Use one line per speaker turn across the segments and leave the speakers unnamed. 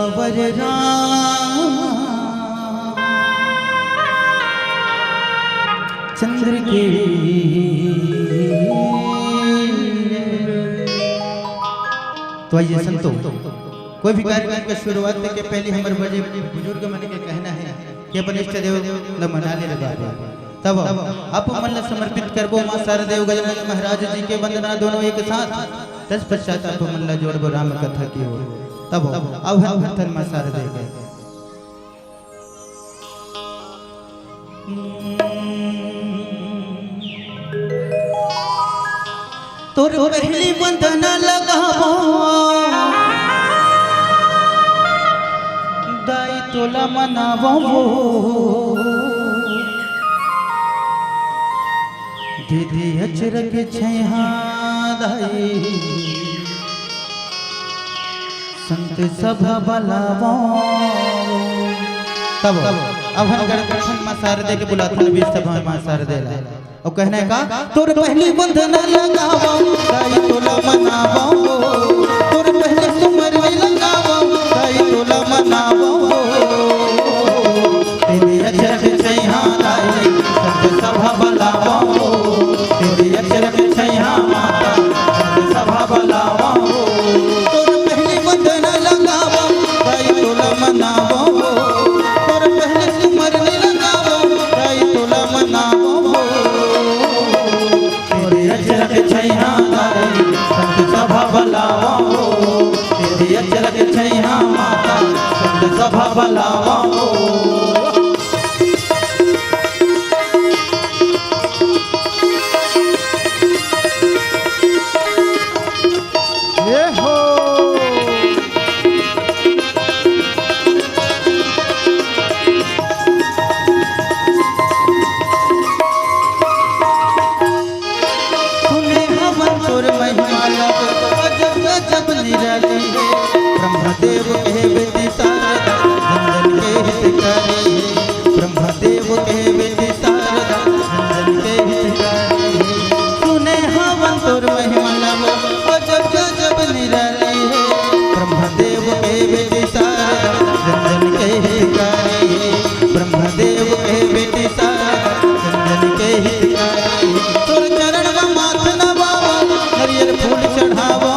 सियावर चंद्र के। तो आइए संतो, कोई भी कार्यक्रम की शुरुआत के पहले हमारे बड़े बुजुर्ग मन के कहना है कि अपन इष्ट देव ल मना ले लगा तब आप मन समर्पित करबो मां शारदेव गजनंद महाराज जी के वंदना दोनों एक साथ। तत्पश्चात आप मन जोड़बो राम कथा की ओर। तब आह्वान भरतन मां शारदे के तोर पहली वंदना लगाबो दाई तोला मनाबो दीदी अचरक छैहा दाई संत सभा बलावो। तब अभन गणपति मां शारदे के बुलाथन भी सभा मां शारदे ला और कहने का तोर पहली वंदना लगावो दाई तोला मनावो तोर पहले सुमर लगावो दाई तोला मनावो तेरे अचरक छैहा दाई संत सभा बलावो तेरे अचरक छैहा माता संत सभा बलावो तोर पहली वंदना लगावो दाई तोला मनावो तोर पहले सुमर लगावो दाई तोला मनावो तेरे अचरक छैहा दाई संत सभा बलावो तेरे अचरक छैहा माता संत सभा बलावो। ब्रह्मदेव के बेटी शारदा नंदन के हितकारी ब्रह्मदेव के बेटी शारदा नंदन के हितकारी सुने हवन तोर महिमा नमो अजब गजब निराली है ब्रह्मदेव के बेटी शारदा नंदन के हितकारी ब्रह्मदेव के बेटी शारदा नंदन के हितकारी तोर चरण में माथ नवावो हरियर फूल चढ़ावो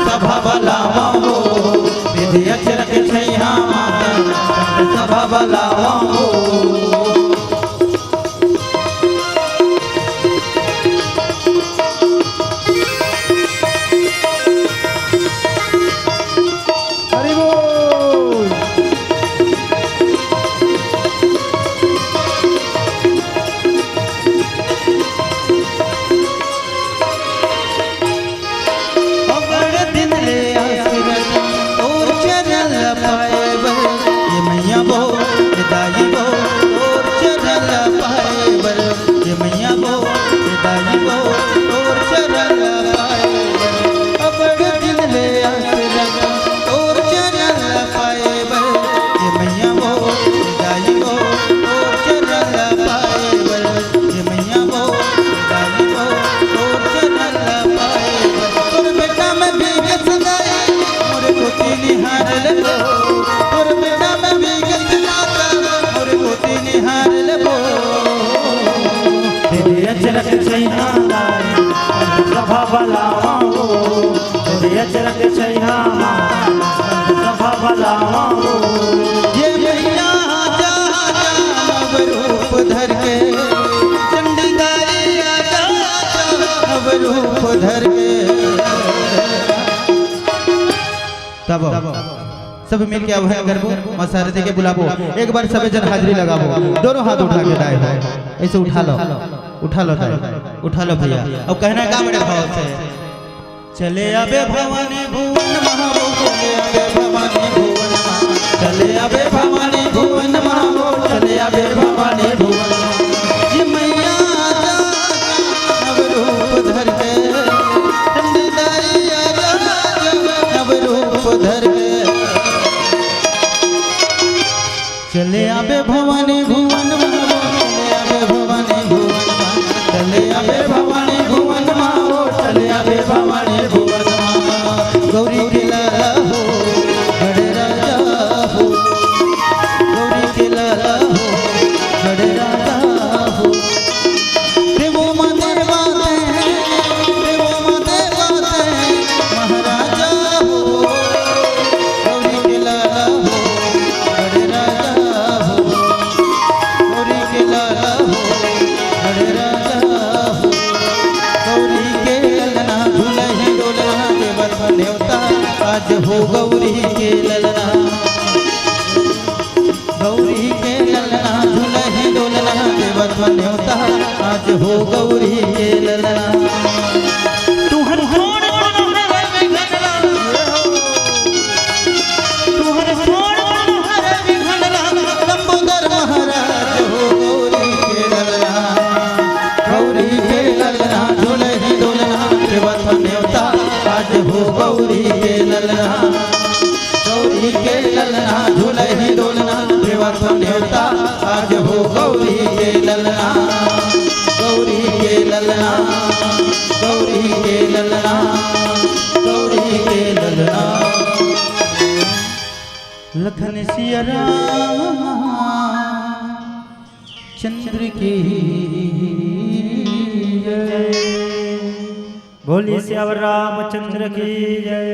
सभा बलावो विधि अचरक छैहा माता संत सभा बलावो। अचरक छैहा दाई संत सभा बलावो तोरे अचरक छैहा माता संत सभा बलावो। ये मैया आजा नव रूप धर के चंडी गाई आजा नव रूप धर के। तब सब मिल के आह्वान करबो मां शारदे के बुलाबो एक बार सब जन हाजिरी लगाबो दोनों हाथ उठा के दाई ऐसे उठा लो भैया अब कहना का बड़े भाव से चले आबे भवानी भुवन महाबो चले आबे भवानी भुवन महाबो चले आबे भवानी भुवन ये मैया आजा नव रूप धर के चंडी दाई आजा नव रूप धर के चले आबे भवानी भुवन महाबो चले आबे भवानी भुवन गौरी के ललना झूलहि डोलना देवत्व न्योता आज हो गौरी के ललना
तुहर छोड़ मनोहर विघनला तुहर छोड़ मनोहर विघनला
लंबोदर महाराज हो गौरी के ललना गौरी के ललना झूलहि डोलना देवत्व न्योता आज हो गौरी के ललना गौरी के ललना झूलहि डोलना देवत्व न्योता आज हो गौरी के ललना गौरी के ललना गौरी के ललना गौरी के ललना लखन सिया राम चंद्र की जय
बोले श्याम रामचंद्र की जय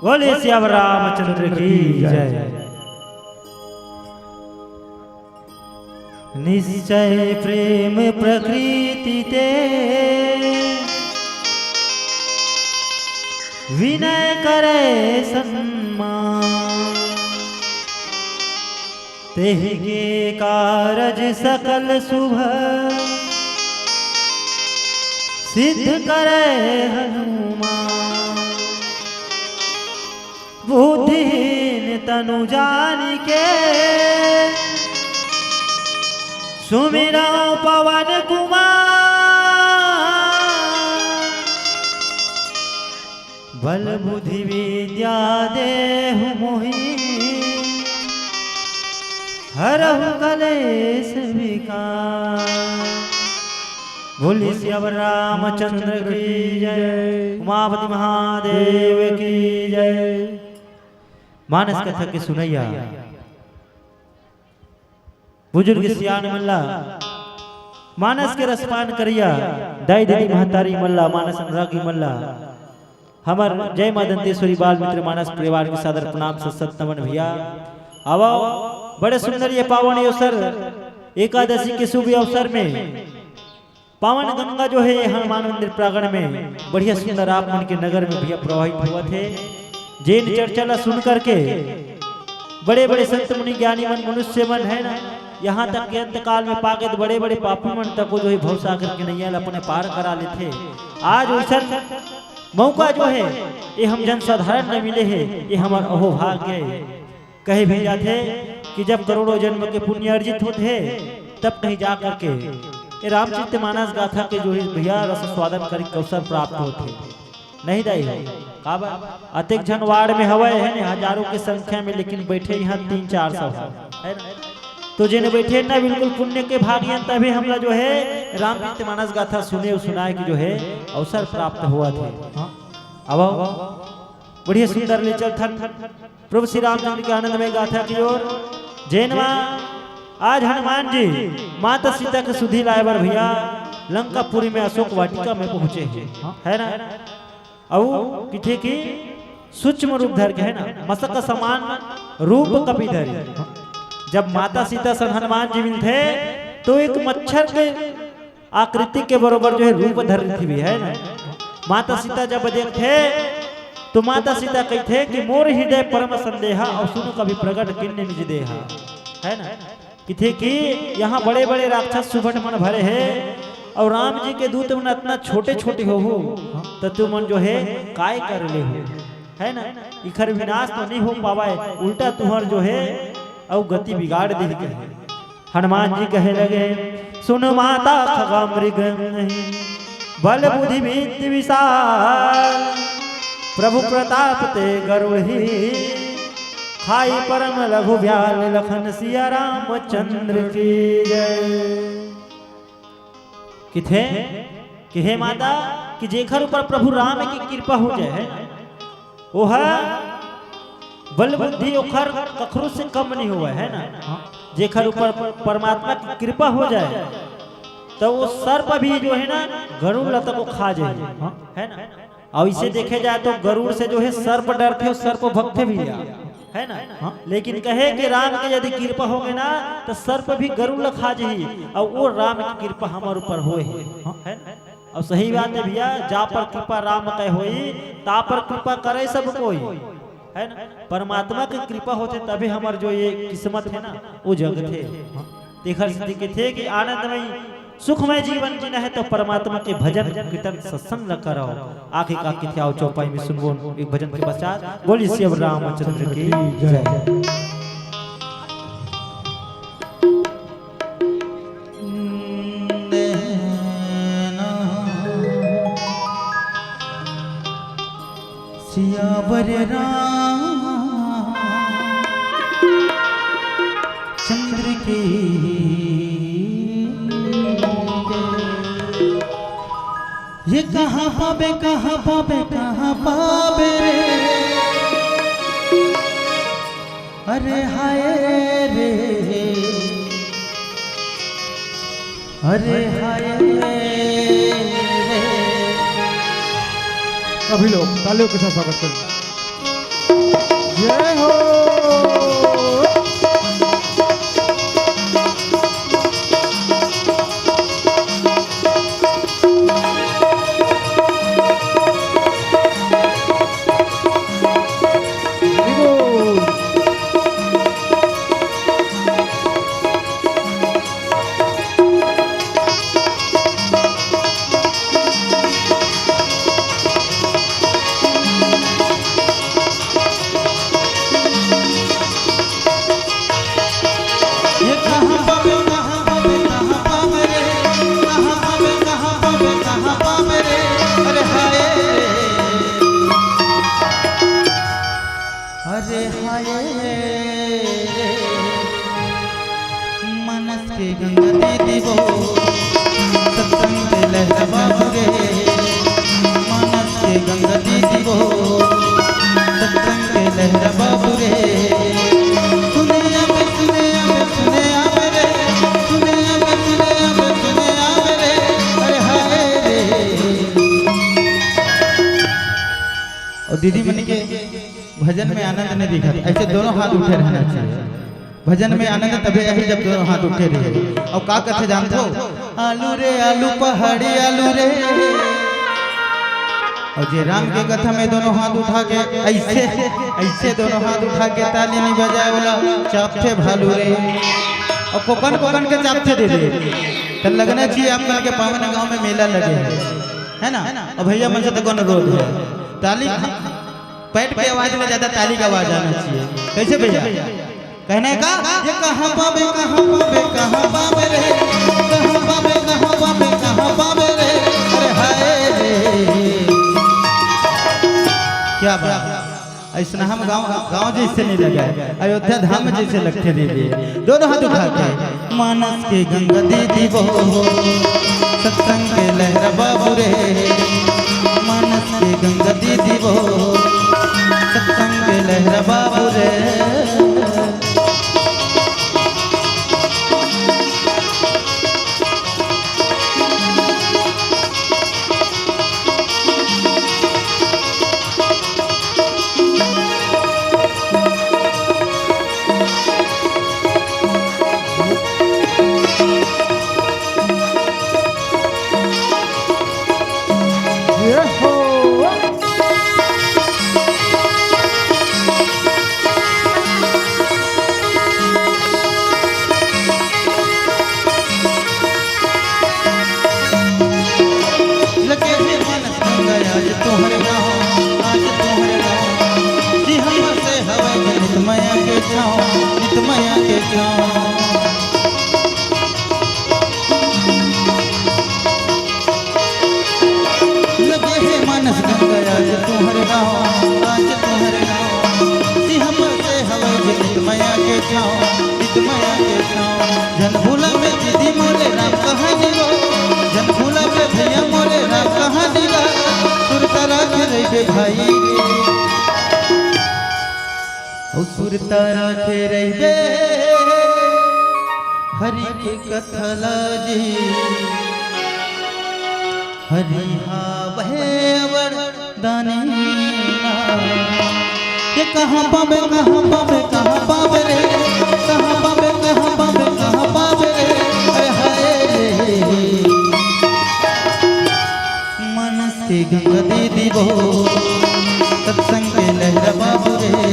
बोले श्याम रामचंद्र की जय। निश्चय प्रेम प्रकृति ते विनय करे सम्मान तेहि के कारज सकल शुभ सिद्ध करे हनुमान बुद्धिहीन तनु जानि के सुमिरा पवन कुमार बल बुद्धि विद्या देहु मोहि हरहु कलेश विकार। बोले श्याम रामचंद्र की जय उमापति महादेव की जय। मानस कथा के सुनैया बुजुर्ग सियान मल्ला मानस के रसपान करिया दाई दीदी महतारी मल्ला मानस अनुरागी मल्ला हमर जय मां दंतेश्वरी बाल मित्र मानस परिवार के सादर प्रणाम सत नमन भैया। अब बड़े सुंदर ये पावन अवसर एकादशी के शुभ अवसर में पावन गंगा जो है हनुमान मंदिर प्रांगण में बढ़िया सुंदर आप मन के नगर में भैया प्रवाहित हुआ थे। जैन चर्चा सुन करके बड़े बड़े संत मुनि ज्ञानी मन मनुष्य मन है ना यहाँ तक के अंत काल में पाके तो बड़े बड़े पापी मन तक को जो है भव सागर के नैया अपने पार करा लेते। आज वैसा मौका जो है ये हम जन साधारण न मिले है ये हमार अहोभाग्य कहे भी जाते कि जब करोड़ों जन्म के पुण्य अर्जित होते हैं तब कहीं जा करके ये रामचरित मानस गाथा के जो है भैया रस स्वादन कर अवसर प्राप्त होते नहीं दाई है काबा अतिक जन वार्ड में हवा है ना हजारों की संख्या में लेकिन बैठे यहाँ 300-400 है ना तो जिन्हें बैठे ना बिल्कुल पुण्य के भागियन तभी हमरा जो है रामचरित मानस गाथा सुने सुनाए कि जो है अवसर प्राप्त हुआ थे। अब बढ़िया सुंदर ले चल प्रभु श्री रामचंद्र के आनंदमय गाथा की ओर। जैनवा आज हनुमान जी माता सीता के सुधी लाए बर भैया लंकापुरी में अशोक वाटिका में पहुंचे हैं है ना। अब किथे की सूक्ष्म रूप धर के है ना मस्तक समान रूप कपि धरी। जब माता सीता सन हनुमान जी मिलते तो एक मच्छर के आकृति के बरोबर जो है रूप धर थी भी है ना। माता सीता जब देखते तो माता सीता कहते कि मोर हृदय परम संदेहा और सुनो कभी प्रकट किन्ने निज देहा है ना। किथे कि यहाँ बड़े बड़े राक्षस सुभट मन भरे हैं और राम जी के दूत मन इतना छोटे छोटे हो तो तुम मन जो है काय कर ले हो है ना। इखर विनाश तो नहीं हो पावाए उल्टा तुम्हार जो है और गति बिगाड़ दे के हनुमान जी कहे लगे सुन माता खगा मृग बल बुद्धि विद्य विशाल प्रभु प्रताप ते गरुड़ खाई परम लघु ब्याल लखन सिया रामचंद्र की जय। किथे कि हे माता कि जेखर ऊपर प्रभु राम की कृपा हो जाए ओह बल बुद्धि ओखर कखरू से कम नहीं हुआ है ना। जेखर ऊपर परमात्मा की कृपा हो जाए तो वो सर्प भी जो है ना गरुड़ तक को खा जाए है ना। और इसे देखे जाए तो गरुड़ से जो है सर्प डरते और सर्प भक्त भी है ना। लेकिन कहे कि राम के यदि कृपा हो गए ना तो सर्प भी गरुड़ खा जाही और वो राम की कृपा हमारे ऊपर होए है ना। और सही बात है भैया जा पर कृपा राम कह होई ता पर कृपा करे सब कोई है ना। परमात्मा की कृपा होते तभी हमार जो ये किस्मत है ना वो जगत है। देखर सिद्धि के थे कि आनंदमय सुखमय जीवन जीना है तो परमात्मा के भजन कीर्तन सत्संग न करो। आके का के आओ चौपाई में सुनबो एक भजन के पश्चात बोली श्री रामचंद्र की जय।
सियावर चंद्र की ये कहाँ पावे कहाँ पावे कहाँ पावे रे, अरे हाय रे, अरे हाय रे।
सभी लोग तालियों के साथ स्वागत करें। जय हो।
मनस के गंगा दीदी वो सत्संग के लहरा बाबू रे, मनस के गंगा दीदी वो सत्संग के लहरा बाबू रे। सुने आवे सुने आवे सुने आवे रे, सुने आवे सुने आवे सुने आवे रे, अरे हाय रे। और दीदी मन के भजन में आनंद नहीं दिखा, ऐसे दोनों हाथ उठे रहना चाहिए। भजन में आनंद तभी है जब दोनों हाथ उठे रहे। और का कथे जानते हो, आलू रे आलू पहाड़ी आलू रे। और जे राम के कथा में दोनों हाथ उठा के ऐसे ऐसे दोनों हाथ उठा के ताली नहीं बजाए वाला चापते भालू रे। और कोकन कोकन के चापते दे दे तो लगना चाहिए आपका के पावन गांव में मेला लगे है ना। और भैया मन से तो कौन रोड है, ताली पैट की आवाज में ज्यादा ताली का आवाज आना चाहिए। कैसे भैया कहने का, ये कहाँ पावे कहाँ पावे कहाँ पावे रे, कहाँ पावे कहाँ पावे कहाँ पावे रे, अरे हाय रे। क्या बात, ऐसा हम गांव जैसे नहीं लगा, अयोध्या धाम जैसे लगते दीदी। दोनों हाथ उठा के मानस के गंगा दीदी वो सत्संग के लहरा बाबू रे, मानस के गंगा दीदी वो सत्संग के लहरा बाबू रे। नितमया के लगे है मानस गंगा आज तुम्हारे गाँव, आज तुम्हारे गाँव सिंह से हवा नितमया के छाँव, नितमया के छाँव। जन भूला में दीदी मोले राम कहानी लो, जन भूला में भैया मोले राम कहानी ला, सुरता राख रहे भाई सुरता राखे रहे हरि के कथला जी, हरि हावर दानी। ये कहाँ पावे कहाँ पावे कहाँ पावे रे, कहाँ पावे कहाँ पावे कहाँ पावे रे, अरे हाय रे। मनस के गंगा दीदी वो सत्संग के लहरा बाबू रे,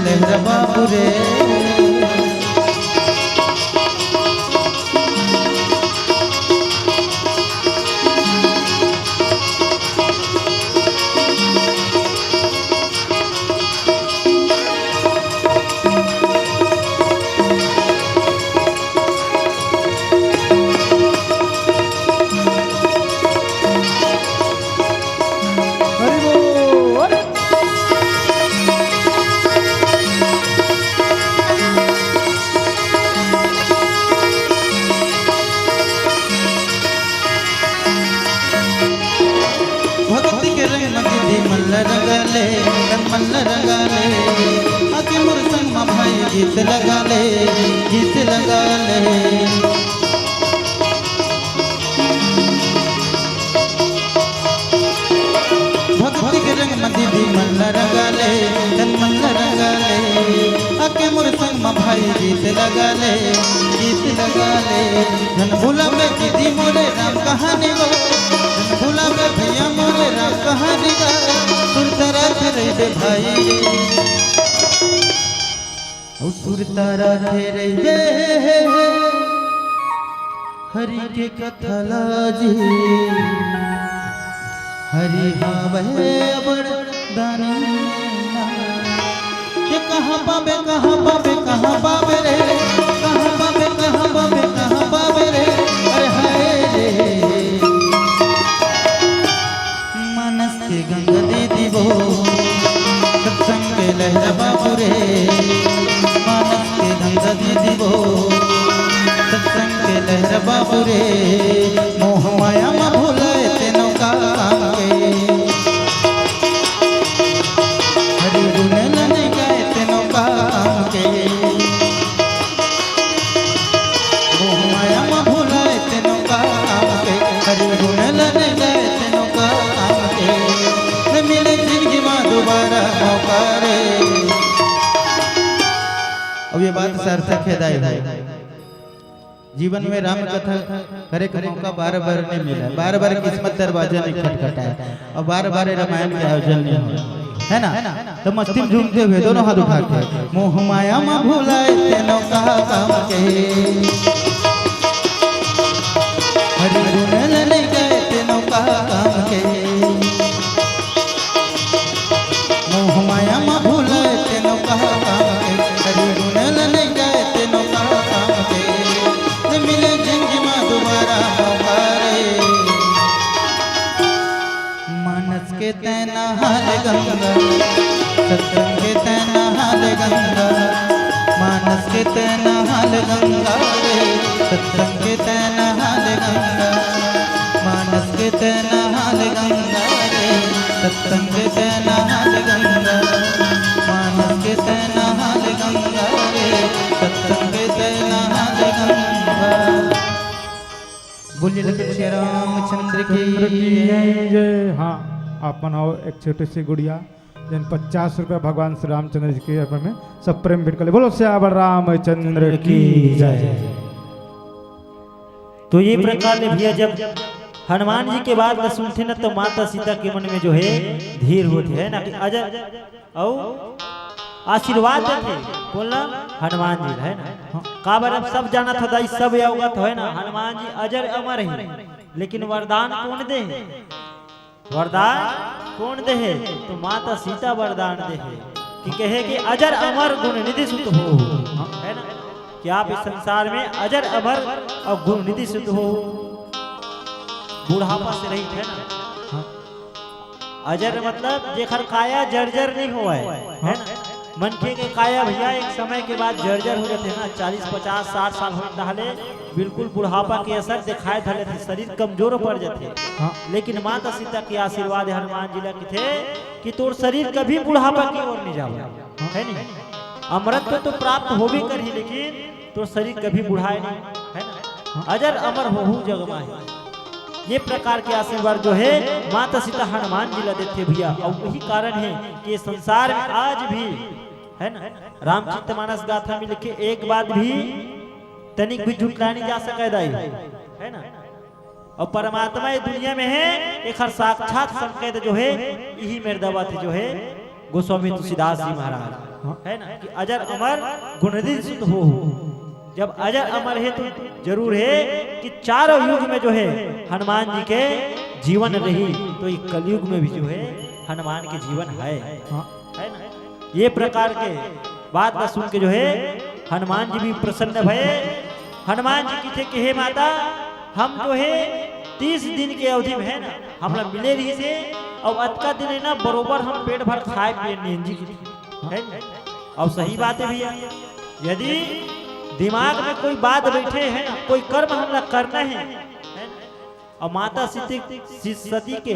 लहरा बाबू रे। भक्ति के रंग मगदी मल्ल रंगाले तन मल्ल रंगाले आके मोर संग मा भाई गीत लगाले गीत लगाले। भक्ति के रंग मगदी मल्ल रंगाले तन मल्ल रंगाले आके मोर संग मा भाई गीत लगाले गीत लगाले। धन भूला में दीदी मोरे राम कहानी गो भूला में भैया मोरे राम कहानी गा सुरतारा थे रे भाई ओ सुरतारा थे रे हरि के कथा लाजी हरि हावे अबर दानी ये कहाँ पावे रे कहाँ पावे रे अरे हाय रे मानस के गंगा दीदी वो सत्संग के लहरा बाबू रे। मानस के गंगा दीदी वो सत्संग के लहरा बाबू रे। मोह माया मा भूलाए तेनो काम के हरि गुण नहीं गाए तेनो काम के। मोह माया मा भूलाए तेनो काम के हरि गुण नहीं गाए तेनो काम के। न मिले जिंदगी मां दोबारा मौका रे। अब ये बात सार्थक है दाई भाई जीवन में राम कथा करे का मौका बार बार नहीं मिला बार बार किस्मत दरवाजा नहीं खटखटाया और बार बार रामायण के आयोजन नहीं हुआ है ना। तो मस्ती में झूमते हुए दोनों हाथ उठा के मोह माया मा भूलाए तेनो कहा काम के हरि गुण नहीं गए तेनो कहा काम के। मोह माया मा भूलाए तेनो कहा काम के हरि गुण नहीं गए तेनो कहा काम के। न मिले जिंदगी मां दोबारा मौका रे। मानस के तैना हाल गंगा सत्संग के तैना हाल गंगा। मानस के तैना हाल गंगा रे सत्संग के तैना हाल गंगा। मानस के तैना हाल गंगा रे सत्संग के तैना हाल गंगा। मानस के तैना हाल गंगा रे सत्संग के तैना हाल गंगा। बोलिए लखन श्री रामचंद्र की
जय। हाँ आप बनाओ एक छोटी सी गुड़िया जिन 50 रुपये भगवान श्री रामचंद्र जी के अर्पण में सब प्रेम भेंट कर ले। बोलो श्यावर रामचंद्र की जय।
तो ये प्रकार ने भैया जब हनुमान जी के बात सुनते ना तो माता सीता के मन में जो है धीर होती है ना कि अजर और आशीर्वाद देते बोलना हनुमान जी है ना। काबर अब सब जाना था दाई सब अवगत है ना हनुमान जी अजर अमर है लेकिन वरदान कौन दे वरदान कौन दे तो माता सीता वरदान दे कि कहे कि अजर अमर गुण निधि सुत हो है ना कि आप इस संसार में अजर अमर और गुण निधि सुत हो। बुढ़ापा से रही है ना अजर मतलब जेखर काया जर्जर नहीं हुआ है ना। मनखे के काया भैया एक समय के बाद जर्जर हो जाते ना 40 50 60 साल हो डाले बिल्कुल बुढ़ापा के असर दिखाए धले थे शरीर कमजोर पड़ जाते। लेकिन माता सीता के आशीर्वाद हनुमान जी के थे कि तोर शरीर कभी बुढ़ापा की ओर नहीं जाओ है नहीं। अमरत्व तो प्राप्त हो भी कर ही लेकिन तो शरीर कभी बुढ़ाए नहीं है ना। अजर अमर हो जगमा है ये प्रकार के आशीर्वाद जो है माता सीता हनुमान जी ला देते भैया। और वही कारण है कि संसार में आज भी है ना रामचरितमानस गाथा में लिखे एक बात भी तनिक भी झुटला नहीं जा सके दाई है ना। और परमात्मा ये दुनिया में है एक हर साक्षात संकेत जो है यही मेरे दवा थे जो है गोस्वामी तुलसीदास जी महाराज है ना कि अजर अमर गुणनिधि सुत हो। जब अजर अमर है तो जरूर है कि चारों युग में जो है हनुमान जी के जीवन रही, तो ये कलयुग में भी जो है हनुमान के जीवन है ना। ये प्रकार के बात का सुन के जो है हनुमान जी भी प्रसन्न भये। हनुमान जी की थे कि हे माता, हम जो है 30 दिन के अवधि में है ना हम लोग मिले रही से, और आज का दिन है ना बरोबर हम पेट भर खाए पिए जी की है ना। और सही बात है भैया, यदि दिमाग में कोई बात बैठे है ना, कोई कर्म हम लोग करना है ना, और माता सती के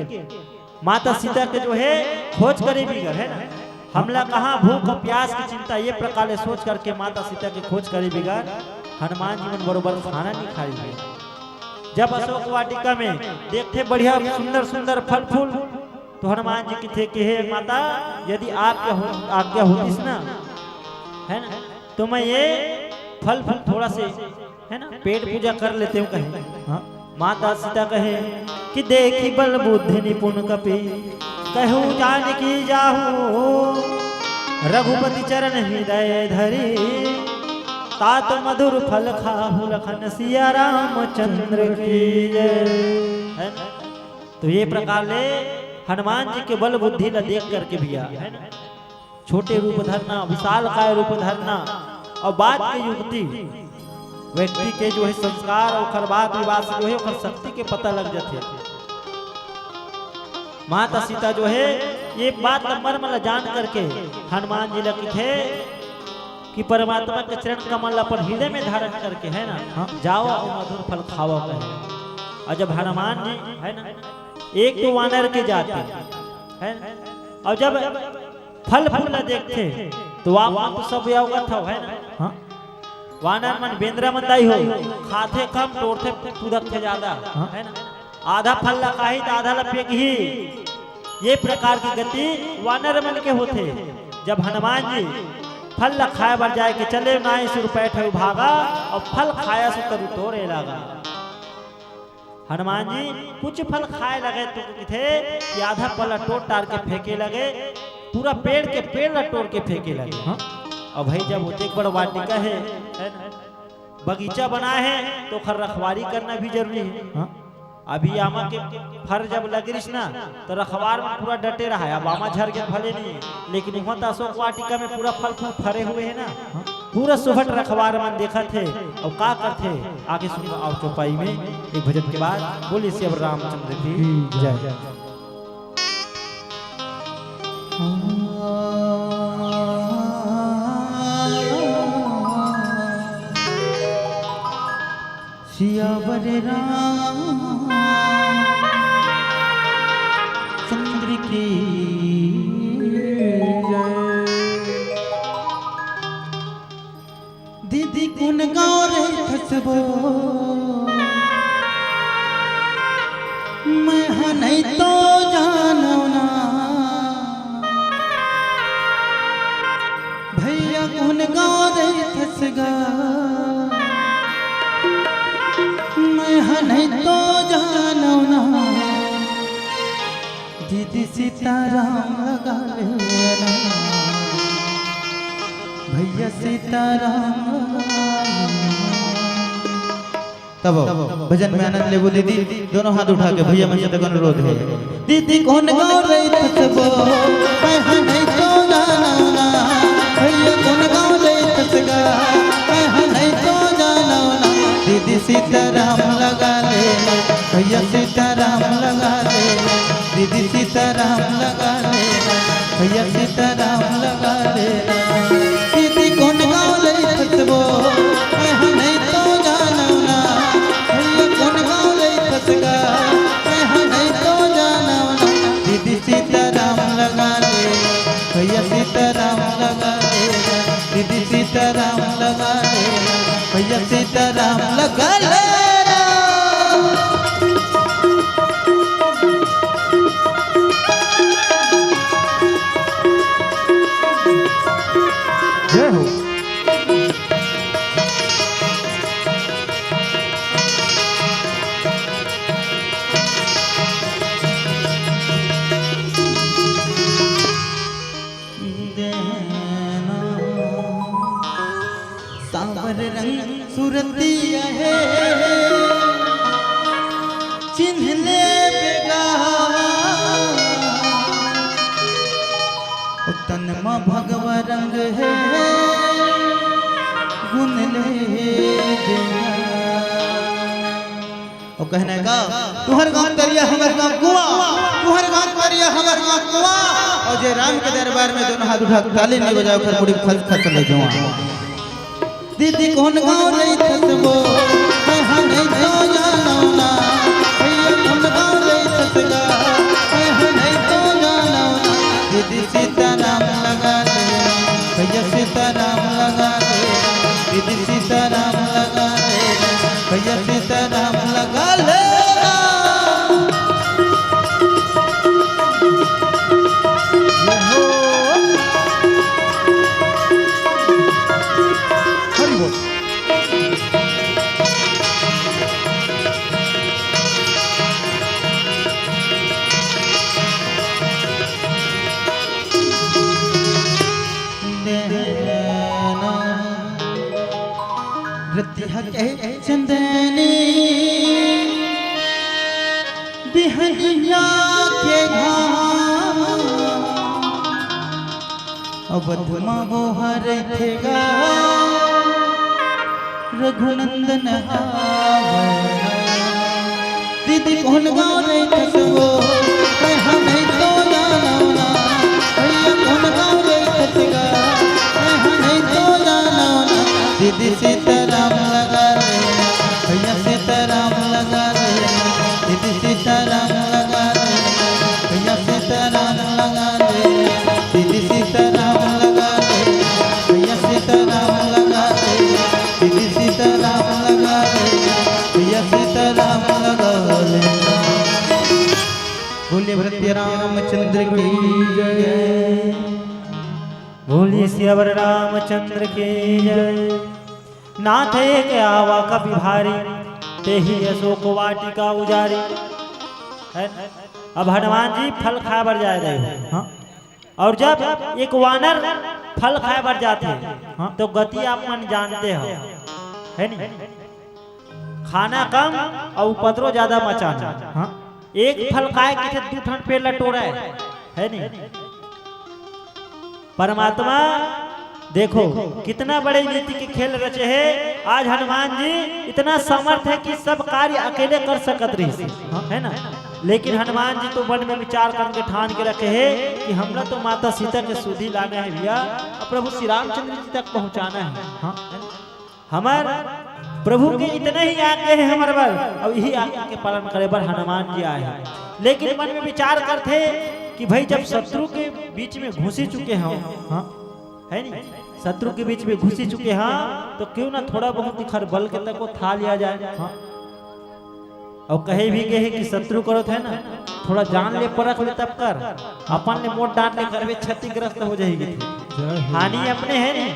माता सीता के जो है खोज करे बिगर है ना, हमला कहाँ भूख प्यास की चिंता ये प्रकार से सोच करके माता सीता के खोज करे बिगर हनुमान जी मन बरोबर खाना नहीं खाई है। जब अशोक वाटिका में देखते बढ़िया सुंदर सुंदर फल फूल, तो हनुमान जी की थे कि हे माता, यदि आपके आज्ञा होती ना है ना, तो मैं ये फल फल थोड़ा से है ना पेट पूजा कर लेते हूँ कहे। माता सीता कहे कि देखी बल बुद्धि निपुण कपि, कहूँ जान की जाहू रघुपति चरण हृदय धरी, तात मधुर फल खाहु लखन सिया रामचंद्र की जय। तो ये प्रकार ले हनुमान जी के बल बुद्धि ला देख करके भैया है ना, छोटे रूप धरना, विशाल काय रूप धरना, और बात की युक्ति व्यक्ति के जो है संस्कार और बात विवाद से जो है और शक्ति के पता लग जाते। माता सीता जो है ये बात मर्म जान करके हनुमान जी लगे थे कि परमात्मा के चरण कमल पर हृदय में धारण करके है ना जाओ और मधुर फल खाओ कहे। और जब हनुमान जी है ना एक तो वानर के जाते है, और जब फल फूल देखते तो वहां तो सब अवगत हो है ना, वानर मन बेंद्रा मन दाई हो, खाते कम तोड़ते कूदत थे ज्यादा है ना, आधा फल लगाही तो आधा लपेक ही, ये प्रकार की गति वानर मन के होते। जब हनुमान जी फल खाए बर जाए के चले ना सुर पैठे भागा, और फल खाया सो तरु तोड़े लगा। हनुमान जी कुछ फल खाए लगे तो थे कि आधा फल तोड़ टार के फेंके लगे, पूरा पेड़ के पेड़ तोड़ के फेंके लगे। और भाई जब होते एक बड़ा वाटिका है बगीचा बना है तो खर रखवारी करना भी जरूरी है। अभी आमा के फर जब लगिस ना तो रखवार में पूरा डटे रहा है। अब आमा झर के फले नहीं, लेकिन वहाँ तो अशोक वाटिका में पूरा फल फूल फरे हुए है ना, पूरा सुबह रखवार मन देखा थे और का करते आगे सुनना आओ चौपाई में एक भजन के बाद। बोलिए श्री रामचंद्र की जय।
सियावर राम चंद्र की जय। दीदी कुन गाँव रे खसबो, मैं हाँ नहीं तो जानो ना, भैया कुन गाँव रे खसगा, मैं नहीं तो जानो ना, दीदी सीताराम लगा लेना, भैया सीताराम लगा लेना। तब भजन में आनंद ले। वो दीदी दोनों हाथ उठा के भैया मैं से अनुरोध है। दीदी कौन गाँव रही थसबो, मैं नहीं तो जानो ना, भैया कौन गाँव रही थसगा, मैं नहीं तो जानो ना, दीदी सीताराम लगा ले, भैया सीताराम लगा ले, दीदी सीताराम लगा ले, भैया सीताराम लगा ले। दीदी कौन गाँव ले फसबो, मैं नहीं तो जानो ना, भैया कौन गाँव ले फसगा, मैं नहीं तो जानो ना, दीदी सीताराम लगा ले, भैया सीताराम लगा ले, दीदी सीताराम लगा ले, भैया सीताराम लगा ले।
जय हो।
देना सांवर रंग सुरतिया है चिन्हले बेगा तन में भगवा रंग है गुन ले बेगा। और कहने का तुहर गांव करिया हमर गांव कुआ, तुहर गांव करिया हमर गांव कुआ। और जे राम के दरबार में दोनों हाथ उठा ताली नहीं बजाओ कर बड़ी खच खच ले जाओ। दीदी कौन गांव नहीं थसबो मैं हम नहीं तो जानो ना, भैया कौन गांव नहीं थसगा मैं हम नहीं तो जानो ना। दीदी सीताराम लगा दे, भैया सीताराम लगा दे, दीदी सीताराम लगा दे, भैया सीताराम लगा ले।
हरि बोल।
रतिया के चंदनी बिहनिया के घाम अब धुमा वो हर थेगा रघुनंदन दीदी कौन गाँव नहीं थसबो मैं हम नहीं तो जानो ना, भैया कौन गाँव नहीं थसगा मैं हम नहीं तो जानो ना। दीदी सीताराम लगा दे, भैया सीताराम लगा दे, दीदी सीताराम लगा दे, भैया सीताराम लगा दे, दीदी सीताराम लगा दे, भैया सीताराम लगा दे, दीदी सीताराम लगा दे, भैया सीताराम लगा दे। बोलिए भरत रामचंद्र की जय,
बोलिए सियावर रामचंद्र की जय। नाथ एक आवा कपि भारी ते ही अशोक वाटिका उजारी। है न? अब हनुमान जी फल खाए बर जाए रहे हो।
हाँ
और जब एक वानर फल खाए बर जाते हैं तो गति आप मन जानते हो, है नहीं? खाना कम और उपद्रव ज्यादा मचाना।
हाँ
एक फल खाए कि दू ठन पेड़ लटोरा है नहीं? परमात्मा देखो कितना बड़े नीति के खेल रचे है। आज हनुमान जी इतना समर्थ है कि सब कार्य अकेले कर सकत रही, है ना? लेकिन हनुमान जी तो वन में विचार करके ठान के रखे है कि हमला तो माता सीता के सुधी लाना है भैया, प्रभु श्री रामचंद्र जी तक पहुंचाना है।
हाँ
हमार प्रभु के इतने ही आज्ञा है हमारे पर, और यही आज्ञा के पालन करे पर हनुमान जी आए हैं। लेकिन मन में विचार करते कि भाई जब शत्रु के बीच में घुसी चुके हैं,
हाँ
है नहीं? शत्रु के बीच में घुसी चुके हैं तो क्यों ना थोड़ा बहुत निखर बल के तक को था लिया जाए। हाँ? और कहे भी कहे कि शत्रु करो थे ना थोड़ा जान ले परख ले तब कर, अपन ने मोट डांट ले करवे क्षतिग्रस्त हो जाएगी, हानि अपने है नहीं।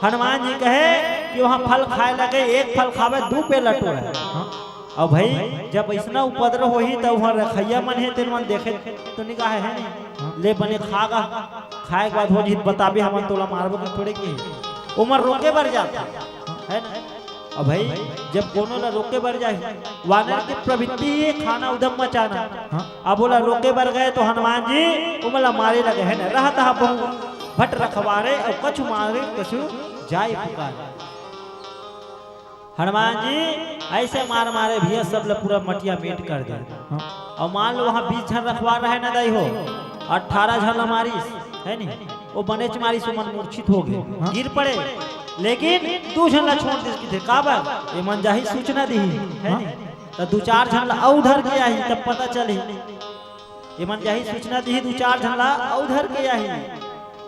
हनुमान जी कहे कि वहाँ फल खाए लगे, एक फल खावे दू पे लटो है। और भाई जब इतना उपद्रव हो ही तो वहाँ रखैया मन है तेरे मन देखे तो निकाह है नहीं ले बने खागा, खाए के बाद हो जी बताबे हमन तोला मारबो के थोड़े की उमर रोके बर जाता है ना। और भाई जब कोनो ला रोके बर जाए, वानर की प्रवृत्ति है खाना उदम मचाना। अब बोला रोके बर गए तो हनुमान जी उमला मारे लगे, है ना? रहता बहु भट रखवारे और कछु मारे कछु जाए पुकार। हनुमान जी ऐसे मार मारे भैया सब लोग पूरा मटिया मेट कर दे। और मान लो वहाँ 20 जन रखवा रहे ना दाई हो, 18 जन मारिस, है नहीं? वो बनेच मारिस मन मूर्छित हो गए, गिर पड़े। लेकिन 2 जन ला छोड़ दिस थे काबर ये मन जाही सूचना दी, है नहीं? तो 2-4 जन ला उधर के आई तब पता चली, ये मन जाही सूचना दी 2-4 जन ला उधर के आई।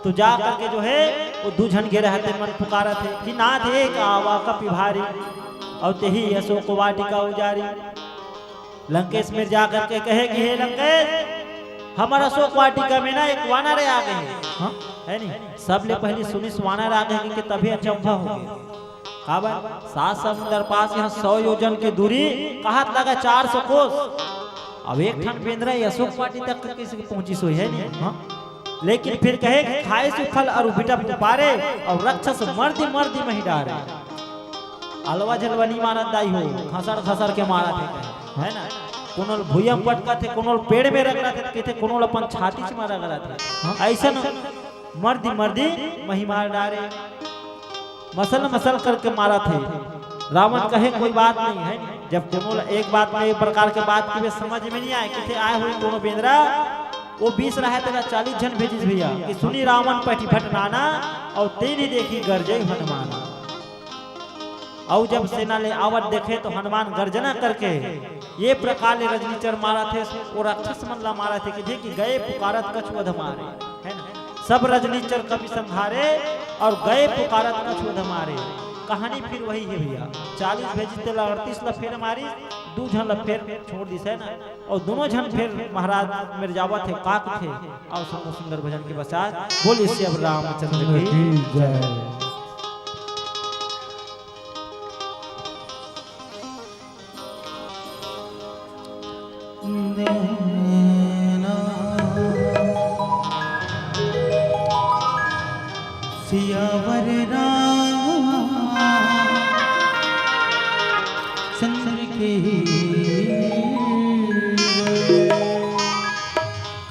तो जा करके जो है वो 2 जन गिरे रहते मन पुकारा थे कि नाथ एक आवा कपि भारी और तेही अशोक वाटिका उजारी। लंकेश में जा करके कहे कि हे लंकेश हमारा अशोक वाटिका में ना एक वानर आ गए, है नहीं? सब ले पहले सुनिस वानर आ गए कि तभी अचंभा हो गया। काबर 7 समुद्र पास यहाँ 100 योजन की दूरी कहा लगा 400 कोस। अब एक ठन पेंद्रा अशोक वाटी तक कैसे पहुंची सोई, है नहीं? लेकिन फिर कहे कि खाए से फल और बिटप पारे और राक्षस मर्दी मर्दी में ही डारे। अलवा झलवा नहीं मारत दाई हो, खसर खसर के मारा थे है ना। कोनोल भुयम पटका थे, कोनोल पेड़ में रख रहा थे, कहते कोनोल अपन छाती से मारा करा थे। ऐसा मर्दी मर्दी मही मार डारे, मसल मसल करके मारा थे। रावण कहे कोई बात नहीं है, जब कोनोल एक बात में एक प्रकार के बात की समझ में नहीं आए कि आए हुए दोनों बेंद्रा वो 20 रहा तेरा 40 जन भेजिस भैया कि सुनी रावण पैठी फट नाना और तेरी देखी गरजे हनुमान। और जब सेना ले आवत देखे तो हनुमान गर्जना करके ये प्रकार ले रजनीचर मारा थे, वो राक्षस मनला मारा थे कि देखी गए पुकारत कछुअध मारे है ना। सब रजनीचर कवि संहारे और गए पुकारत कछुअध मारे। कहानी फिर वही है भैया, 40 भेजी तेला 38 ला फेर मारी, 2 झन ला फेर छोड़ दिस है ना। और दोनों झन फिर महाराज मिर्जावा थे काक थे और सब सुंदर भजन के बसात बोली श्री रामचंद्र की जय।
सियावर चंद्र के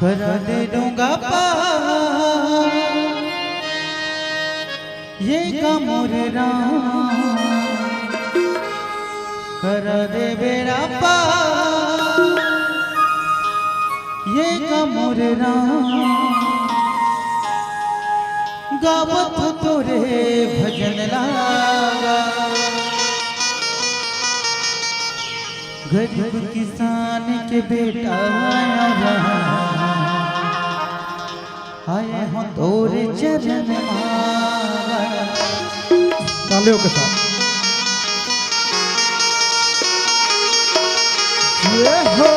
करा दे दूंगा पार ये मोर राम, करा दे बेड़ा पार ये मोर राम। गावत तोरे भजन लागा, गरीब किसान के बेटा आए हो तोरे चरण मांगा।
तालियों के साथ ये हो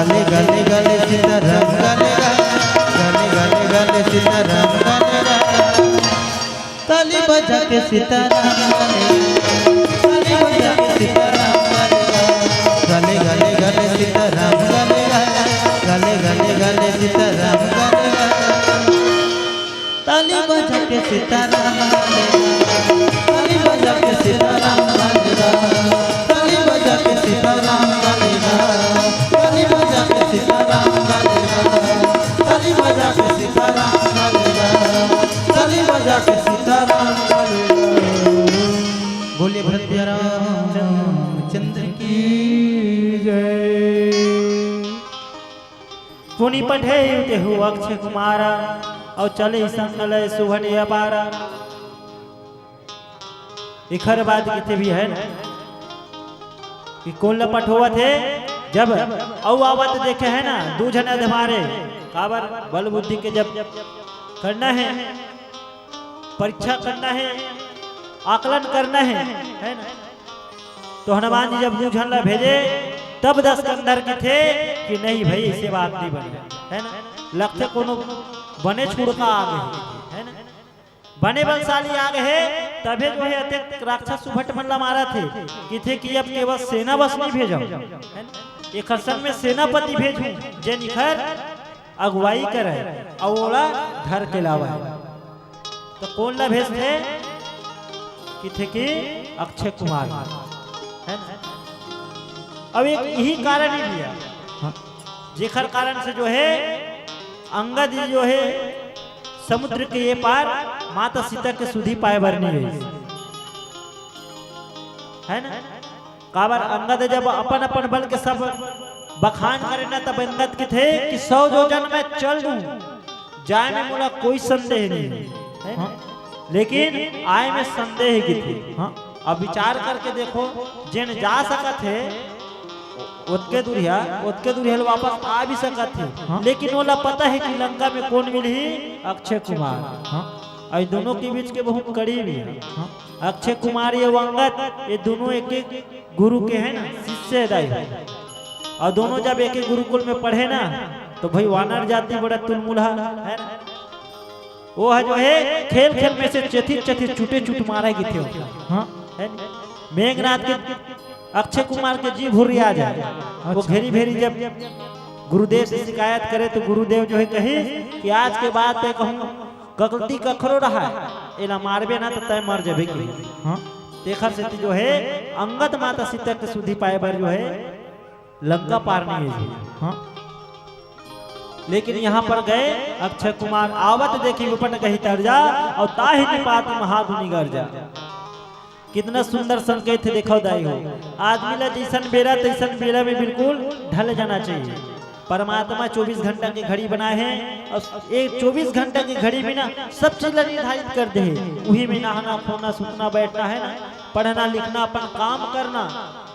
गले गले गले सीताराम गले गले गले गले सीताराम गले ताली बजा के सीताराम गले ताली बजा के सीताराम गले गले गले सीताराम गले गले गले गले सीताराम गले ताली बजा के सीताराम गले ताली बजा के सीताराम गले ताली बजा के सीताराम गले ताली बजा के सीताराम गले ताली बजा के सीताराम गले ताली बजा के सीताराम गले बोलिए भरत रामचंद्र की
जय।
पुनि पठे युते हु अक्षय कुमारा और चले संगलय सुभन अपारा। इखर बात किथे भी है ना कि कौन लपट हुआ थे जब औ आवत देखे है ना दू जन अधमारे काबर बल बुद्धि के जब करना है परीक्षा करना है आकलन करना है ना। तो हनुमान जी जब दू जन ला भेजे तब 10 कंधर के थे कि नहीं भाई इससे बात नहीं बने है ना। लगते कोनो बने छुड़ का आगे है ना बने बलशाली आगे है तभी जो है अत्यंत राक्षस सुभट मल्ला मारा थे कि थे कि अब केवल सेना बस नहीं भेजो एक हसन में सेनापति भेजूं जे निखर अगुवाई करे औला धर के लावा तो कौन ला भेजते कि थे कि अक्षय कुमार है ना। अब एक यही कारण ही दिया जेखर कारण से जो है अंगद जी जो है समुद्र के ये पार माता सीता के सुधी पाए बर नहीं हुई है ना। काबर अंगद जब अपन अपन बल के सब बखान करे ना तब अंगद के थे कि 100 योजन में चल दूं जाए में मोला कोई संदेह नहीं है ना? लेकिन आए में संदेह की थी। अब विचार करके देखो जिन जा सकत है उतके दुरिया वापस आ भी सकत थे लेकिन ओला पता है कि लंका में कौन मिली अक्षय कुमार और दोनों के बीच के बहुत करीब है अक्षय कुमार ये अंगद ये दोनों एक एक गुरु के हैं ना शिष्य दाई और दोनों जब एक एक गुरुकुल में पढ़े ना तो भाई वानर जाति बड़ा तुलमुला है ना। वो है जो है खेल खेल में से चथी छूटे छूट मारेगी थे मेघनाथ के अक्षय कुमार के जी भूरी आ जाए वो घेरी भेरी जब गुरुदेव से शिकायत करे तो गुरुदेव जो है कहे कि आज के बाद तय कहूँ गलती कखरो रहा है एला मारबे ना तो तय मर जाबे की देखर से जो है अंगद माता सीता के सुधी पाए बर जो है लंका पार नहीं है लेकिन यहाँ पर गए अक्षय कुमार आवत देखी विपट कही तरजा और ताहि निपात महाधुनि गर्जा। कितना सुंदर संकेत देखो दाई हो आदमी ला जैसन बेरा तैसन बेरा में बिल्कुल ढल जाना चाहिए। परमात्मा 24 घंटा की घड़ी बनाए हैं और एक 24 घंटा की घड़ी में ना सब चीज निर्धारित कर दे वही में नहाना खोना सूतना बैठना है ना पढ़ना लिखना अपन काम करना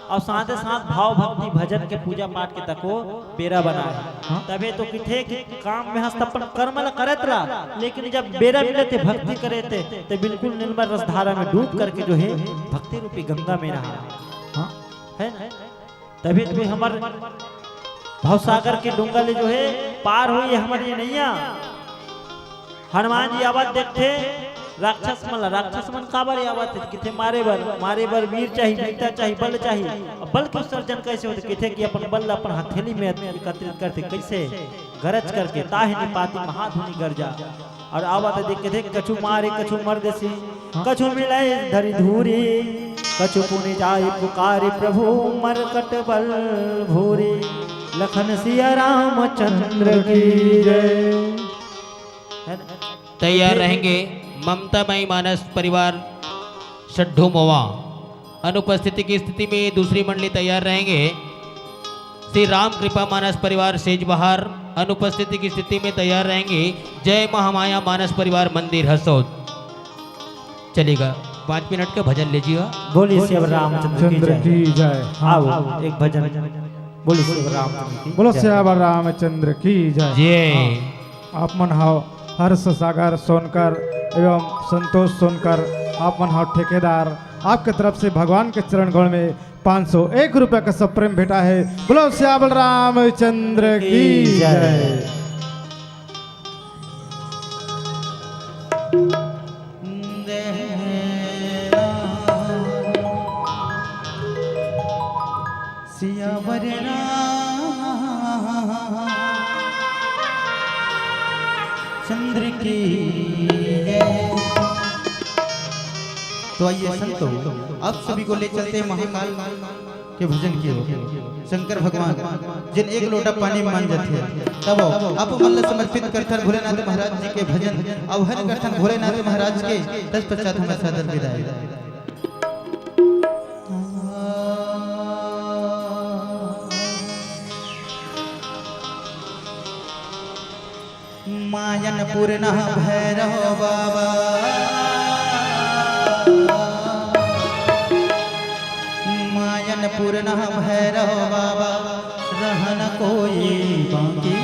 और साथ साथ भाव भक्ति भजन के पूजा पाठ के तको बेरा बनाए तबे तो किथे कि काम में हस्त अपन कर्म ला करत रहा लेकिन जब बेरा मिले थे भक्ति करे थे तो बिल्कुल निर्मल रसधारा में डूब करके जो है भक्ति रूपी गंगा में रहा है ना। तभी तो हमारे भवसागर के डोंगल जो है पार हुई हमारी नैया। हनुमान जी आवाज देखते राक्षस मन काबर आवत किथे मारे बर वीर चाहिए वीरता चाहिए बल चाहिए। बल के सर्जन कैसे होते किथे कि अपन बल अपन हथेली में एकत्रित करते कैसे गरज करके ताहि निपाति महाधुनि गर्जा और आवत देख के कछु मारे कछु मर देसी कछु मिलाए धरी धूरी कछु पुनि जाय पुकारे प्रभु मरकट बल भूरी लखन सिया रामचंद्र की जय।
तैयार रहेंगे ममतामयी मानस परिवार शड्ढू मोवा। अनुपस्थिति की स्थिति में दूसरी मंडली तैयार रहेंगे। श्री राम कृपा मानस परिवार सेज बहार अनुपस्थिति की स्थिति में तैयार रहेंगे। जय महामाया मानस परिवार मंदिर हसौद। चलेगा 5 मिनट का भजन लीजिएगा।
बोलिए श्री रामचंद्र की जय। आओ एक भजन बोलिए श्री रामचंद्र की
बोलो श्यावर रामचंद्र की जय।
जय।
आप मन हाव हर्ष सागर सोनकर एवं संतोष सोनकर आप मन हाव ठेकेदार आपके तरफ से भगवान के चरण गण में 501 रुपया का सप्रेम भेटा है। बोलो श्यामल रामचंद्र की जय।
सियावर चंद्र की जय। तो आइए संतो, आप सभी को ले चलते हैं महाकाल के भजन की ओर। शंकर भगवान जिन एक लोटा पानी में मान जाते हैं, तब आप मन समर्पित करथन भोलेनाथ महाराज जी के भजन आह्वान करथन भोलेनाथ महाराज के तत्पश्चात हमें सादर विदाई। मायन पूर्ण भैरव बाबा, मायन पूर्ण भैरव बाबा, रहन कोई बाकी।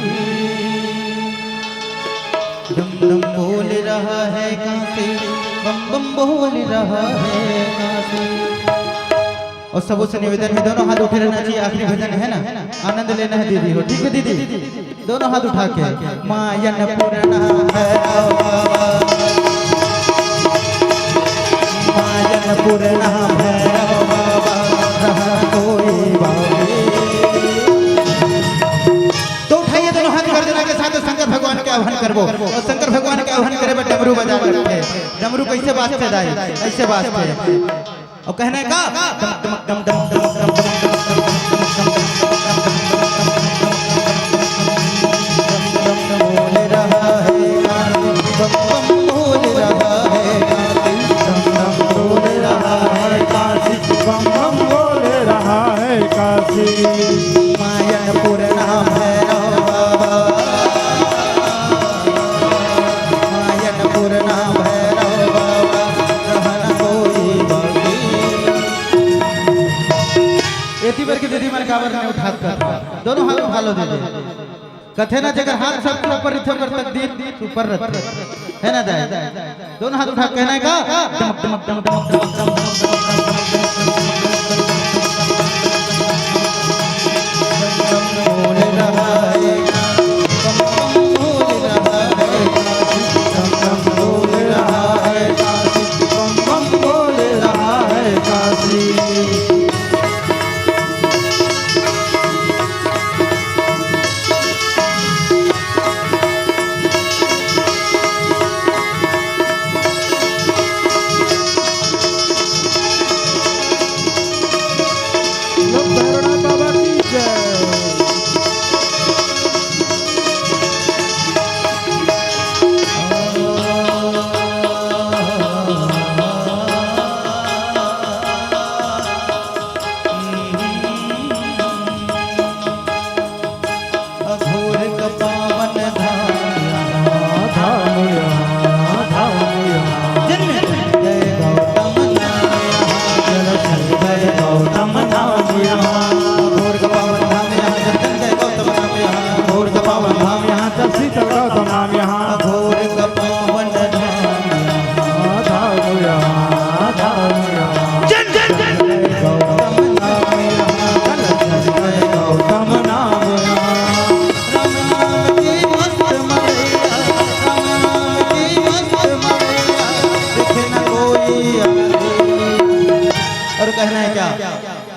डम डम बोल रहा है काशी, बम बम बोल रहा है काशी। और सबों से निवेदन है दोनों हाथ उठे रहना चाहिए। आखिरी भजन है ना, आनंद लेना है दीदी हो। ठीक है दीदी, दोनों हाथ उठा के मायन पूर्ण भैरव बाबा, मायन पूर्ण भैरव बाबा, रहा कोई बाकी। तो उठाइए दोनों हाथ गर्जना के साथ शंकर भगवान के आह्वान करबो। और शंकर भगवान के आह्वान करे पर डमरू बजा बैठे। डमरू कैसे बाजते दाई, ऐसे बाजते। और कहने का डम डम डम डम डम डम बोल रहा है, बम बम बोल रहा है, डम डम बोल रहा है काशी,
बम बम बोल रहा है काशी।
मायन पूर्ण भैरव बाबा, मायन पूर्ण भैरव बाबा, रहन कोई बाकी। एती बार के दीदी मन काबर ने उठा कर दोनों हाथ उठा लो दीदी। कथे ना जगह हाथ सब ऊपर रिथे पर तकदीर ऊपर रहते है ना दाई। दोनों हाथ उठा कहना है का डमक डमक डमक डमक डमक बोल रहा है, बम बम बोल रहा है काशी, बम बम बोल रहा है काशी, बम बम बोल रहा है काशी।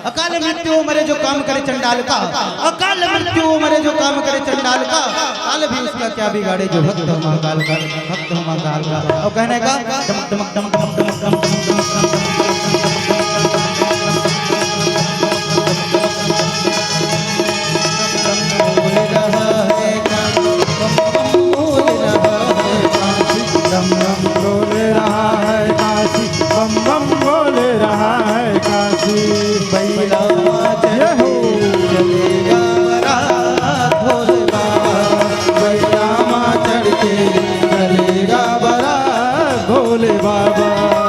अकाल मृत्यु मरे जो काम करे चंडाल का, अकाल मृत्यु मरे जो काम करे चंडाल का, काल भी उसका क्या बिगाड़े जो भक्त हो महाकाल का, भक्त हो महाकाल का। और कहने का डमक डमक डमक डमक डमक डमक
भोले बाबा।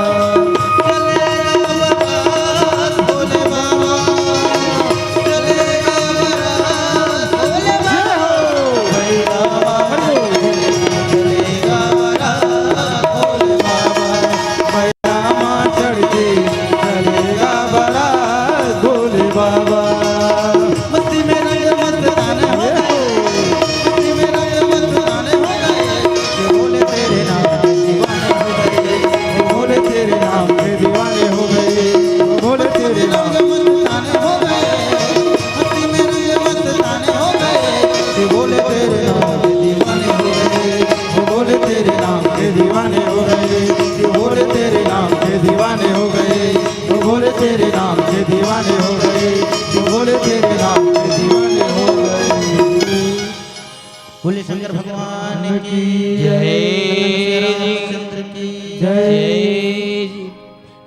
बोले शंकर भगवान की
जय।
रामचंद्र की
जय जी।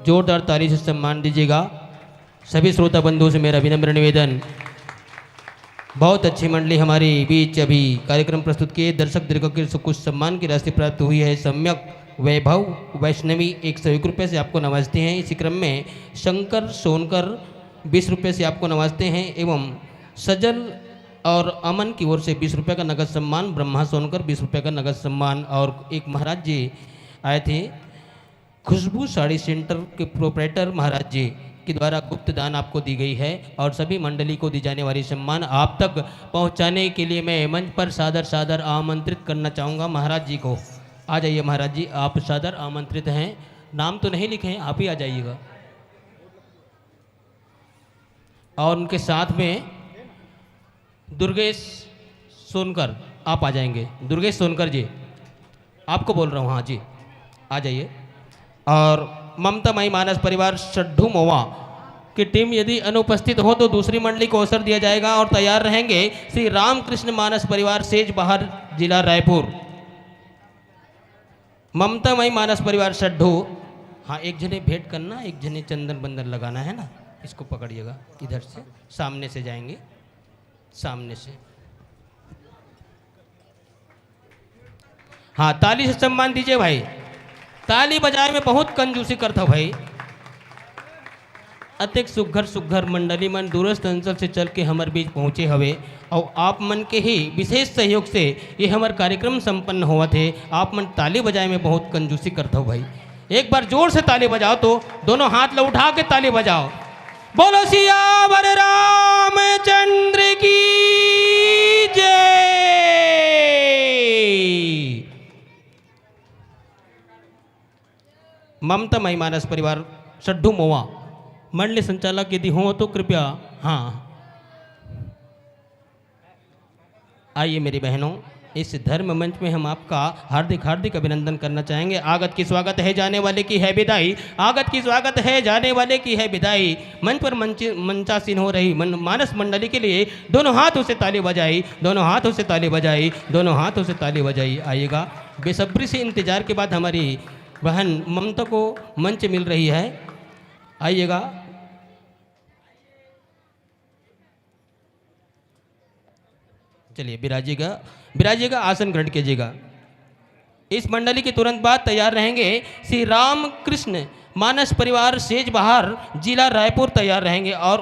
जोरदार ताली से सम्मान दीजिएगा। सभी श्रोता बंधुओं से मेरा विनम्र निवेदन। बहुत अच्छी मंडली हमारे बीच अभी कार्यक्रम प्रस्तुत किए। दर्शक दीर्घ के कुछ सम्मान की राशि प्राप्त हुई है। सम्यक वैभव वैष्णवी 101 रुपये से आपको नवाजते हैं। इसी क्रम में शंकर सोनकर 20 रुपये से आपको नवाजते हैं एवं सजल और अमन की ओर से 20 रुपये का नगद सम्मान, ब्रह्मा सोनकर 20 रुपये का नगद सम्मान। और एक महाराज जी आए थे, खुशबू साड़ी सेंटर के प्रोपराइटर महाराज जी के द्वारा गुप्त दान आपको दी गई है। और सभी मंडली को दी जाने वाली सम्मान आप तक पहुंचाने के लिए मैं मंच पर सादर सादर आमंत्रित करना चाहूँगा महाराज जी को। आ जाइए महाराज जी, आप सादर आमंत्रित हैं। नाम तो नहीं लिखे हैं, आप ही आ जाइएगा। और उनके साथ में दुर्गेश सोनकर आप आ जाएंगे। दुर्गेश सोनकर जी आपको बोल रहा हूँ, हाँ जी आ जाइए। और ममता माई मानस परिवार सड्ढू मोवा की टीम यदि अनुपस्थित हो तो दूसरी मंडली को अवसर दिया जाएगा। और तैयार रहेंगे श्री रामकृष्ण मानस परिवार सेज बहार जिला रायपुर। ममता माई मानस परिवार सड्ढू, हाँ एक जने भेंट करना, एक जने चंदन बंदन लगाना है ना। इसको पकड़िएगा, इधर से सामने से जाएंगे, सामने से। हाँ ताली से सम्मान दीजिए भाई। ताली बजाए में बहुत कंजूसी करता भाई। अतिक सुघर सुघर मंडली मन दूरस्थ अंचल से चल के हमारे बीच पहुँचे हवे। और आप मन के ही विशेष सहयोग से ये हमारे कार्यक्रम संपन्न हुआ थे। आप मन ताली बजाए में बहुत कंजूसी करता हो भाई। एक बार जोर से ताली बजाओ तो दोनों हाथ उठा के ताली बजाओ। बोलो सियावर रामचंद्र की जय। ममता माई मानस परिवार सड्ढू मोवा मंडली संचालक यदि हो तो कृपया हाँ आइए मेरी बहनों। इस धर्म मंच में हम आपका हार्दिक हार्दिक अभिनंदन करना चाहेंगे। आगत की स्वागत है, जाने वाले की है विदाई। आगत की स्वागत है, जाने वाले की है विदाई। मंच पर मंचासीन हो रही मानस मंडली के लिए दोनों हाथों से ताली बजाई, दोनों हाथों से ताली बजाई, दोनों हाथों से ताली बजाई। आइएगा, बेसब्री से इंतजार के बाद हमारी बहन ममता को मंच मिल रही है। आइएगा। चलिए विराजिएगा, आसन ग्रहण कीजिएगा। इस मंडली के तुरंत बाद तैयार रहेंगे श्री रामकृष्ण मानस परिवार सेज बहार जिला रायपुर तैयार रहेंगे। और